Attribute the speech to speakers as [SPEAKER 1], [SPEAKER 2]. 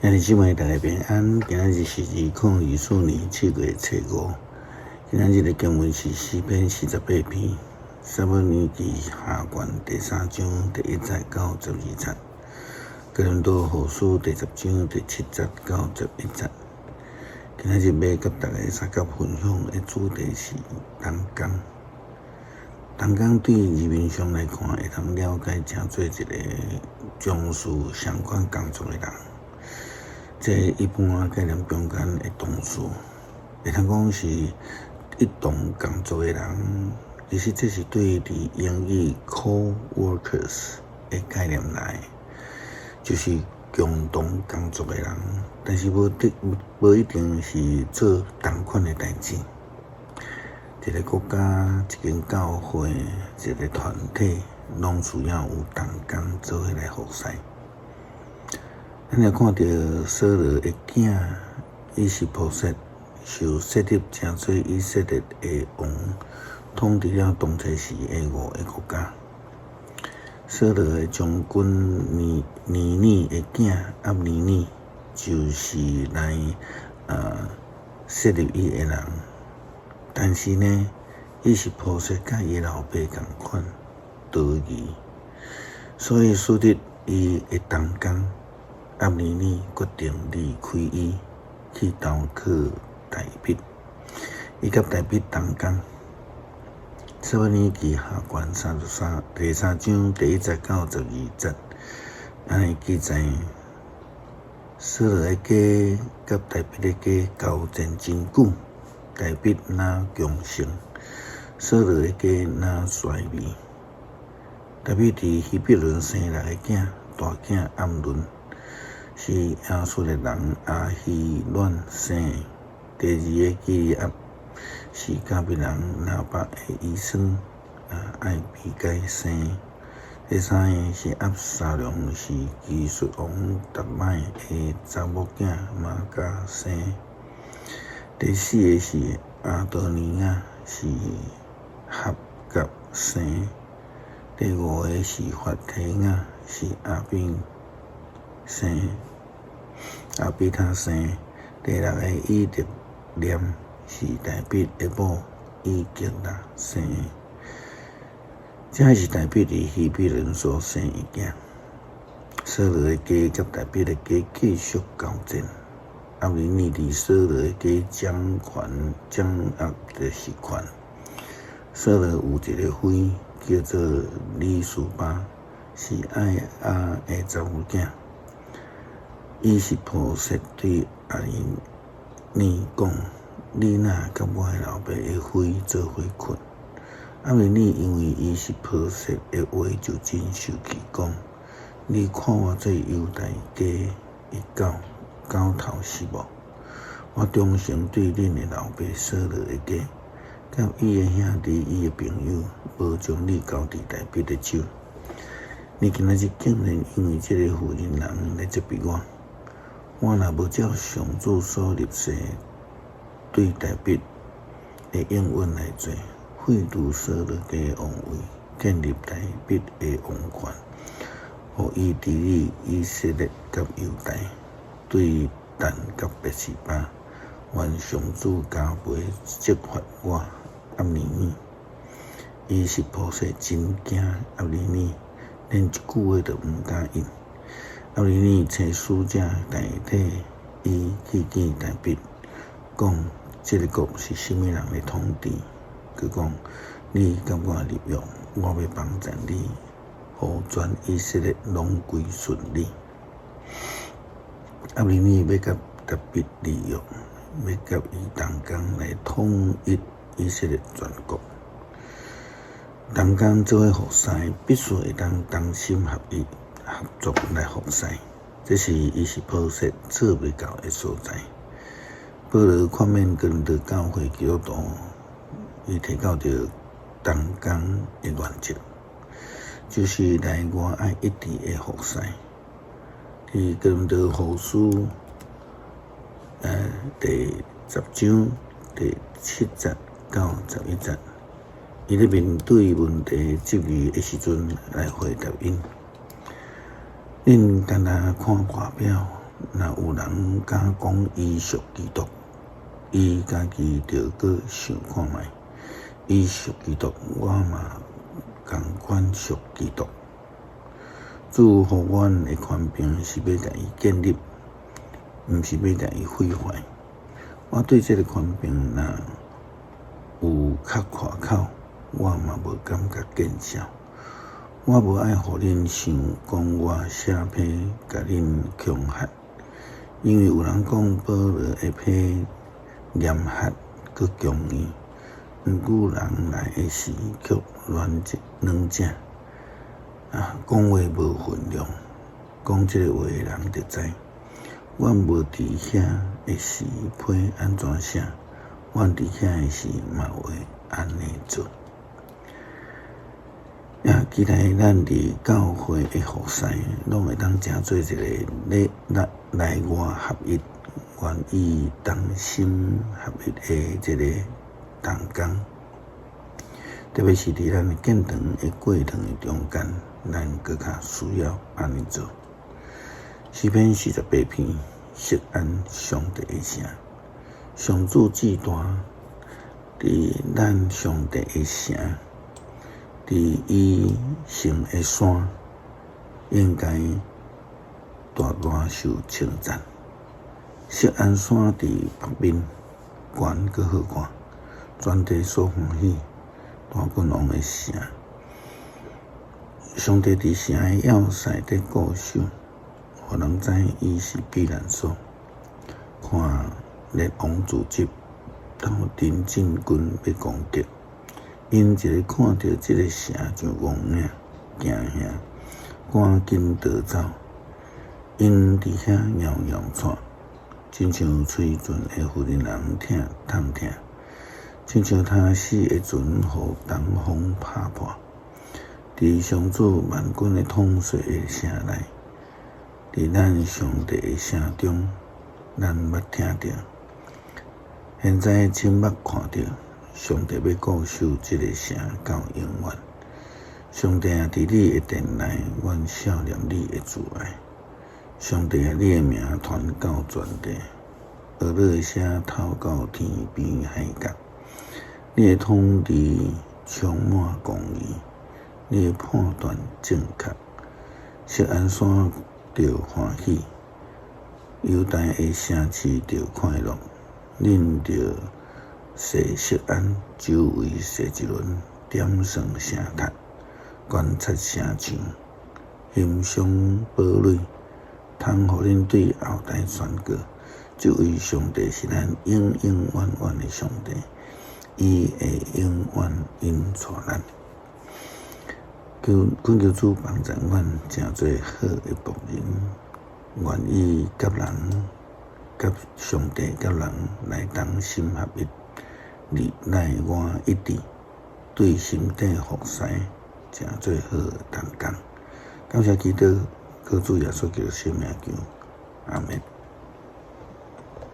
[SPEAKER 1] 兄弟姊妹，大家平安。今日是2024年7月初5。今日的经文是诗篇48篇，撒母耳记下卷第3章第1节到12节，哥林多后书第10章第7节到11节。今日要甲大家三角分享的主题是同工。同工对字面上来看，会通了解成做一个从事相关工作的人。这一般概念中间的同事，会通讲是一同工作的人。其实这是对伫英语 co-workers 的概念来，就是共同工作的人，但是无一定是做同款的代志。一个国家、一间教会、一个团体，拢需要有同工做伙来服侍。咱来看到扫罗的囝以实波设受设立成做以色列的王，统治了当初时的5个国家。扫罗的将军尼尼的囝押尼尼，就是来设立伊的人。但是呢，伊实波设甲伊老爸同款得意，所以使得伊的同工押尼尼决定离开伊，去投靠大卫。伊甲大卫同工。撒母耳记下卷第3章第1节到12节，安尼记载，扫罗的家甲大卫的家交战真久，大卫若强盛，扫罗的家若衰微。大卫伫希伯伦生6个囝，大囝暗伦是亚述的人亚希暖生的，第2个基利押是加比人拿伯的姨孙艾比该生的，第3个是押沙龙，是基述王达麦的查某囝玛加生的，第4个是阿多尼亚，是哈甲生的，第5个是法提亚，是阿宾生的。阿比他生，第6个以特念是大卫的某以吉拉生的。这是大卫伫希伯伦所生的囝。扫罗的家甲大卫的家继续交战，押尼尼伫扫罗的家掌握着实权。扫罗有一个妃叫做利苏巴，是爱亚的查某囝。伊是波设对押尼尼讲：“你若甲我的老爸的妃做伙困。”押尼尼因为伊是波设的话，就真受气，讲：“你看我做犹大家的狗头是无？我忠诚对恁的老爸扫罗的家，甲伊的兄弟、伊的朋友，无将你交伫大卫的手。你今仔日竟然因为这个妇人人来责备我。我若无照上主所立誓对大卫的应允来做，废除扫罗家的王位，建立大卫的王权，互伊治理以色列甲犹大，对但甲别是巴，愿上主加倍责罚我押尼尼。伊实波设真惊押尼尼，连一句话都毋敢应。押尼尼找使者代替伊去见大卫，讲这个国是甚么人来统治？佮讲你甲我立约，我要帮助你，互全以色列拢归顺你。押尼尼要甲大卫立约，要甲伊同工来统一以色列全国。同工做伙服侍，必须会当同心合意。合作来服侍，这是伊是波设做袂到的所在。保罗劝勉哥林多教会基督徒，伊提到着同工的原则，就是内外爱一致的服侍。伫哥林多后书第10章第7节到11节，伊咧面对问题质疑的时阵来回答因。恁单单看外表，若有人敢讲伊属基督，伊家己着搁想看觅，伊属基督，我嘛共款属基督。主互阮的权柄是要甲伊建立，毋是要甲伊毁坏。我对这个权柄若有较夸口，我嘛无感觉见笑。我无爱互恁想讲我写批甲恁恐吓，因为有人讲保罗会批严吓佮强硬，毋过人来的时却软正讲话无分量，讲这个话的人就知。阮无伫遐的时批安怎写，阮伫遐的时嘛会安尼做。也期待咱伫教会的服侍，拢会当成做一个内外合一、愿意同心合一的这个同工。特别是伫咱的建堂的过程的中间，咱更较需要安尼做。诗篇48篇，释安上帝的城，上主至大，伫咱上帝的城，伫伊成的山，应该大大受称赞。释安山伫北面，悬阁好看，全地所欢喜。大君王的城，上帝伫城的要塞伫固守，互人知伊是避难所。看列王自急，当陈进军要攻击，因一个看到这个城就亡命惊吓，赶紧逃走。因伫遐摇摇喘，亲像喙唇会互人痛疼。亲像他死的船，互东风拍破。伫上主万军的统帅的城内，伫咱上帝的城中，咱捌听到。现在亲目看到，上帝要固守这个城到永远。上帝啊，伫你的殿内，阮少念你的慈爱。上帝啊，你的名传到全地，俄勒声透到天边海角。你的统治充满公义，你的判断正确。锡安山着欢喜，犹大的城市着快乐。恁着设锡安，周围设一轮，点算城塔，观察城墙，欣赏堡垒，通互恁对后代宣告。这位上帝是咱永永远远的上帝。伊会永远引带咱，恳求主帮助阮，成做好的仆人，愿意甲人、甲上帝、甲人来同心合一，内外一致，对心底服侍，成做好的同工。感谢基督，靠主耶稣基督圣名求，阿门。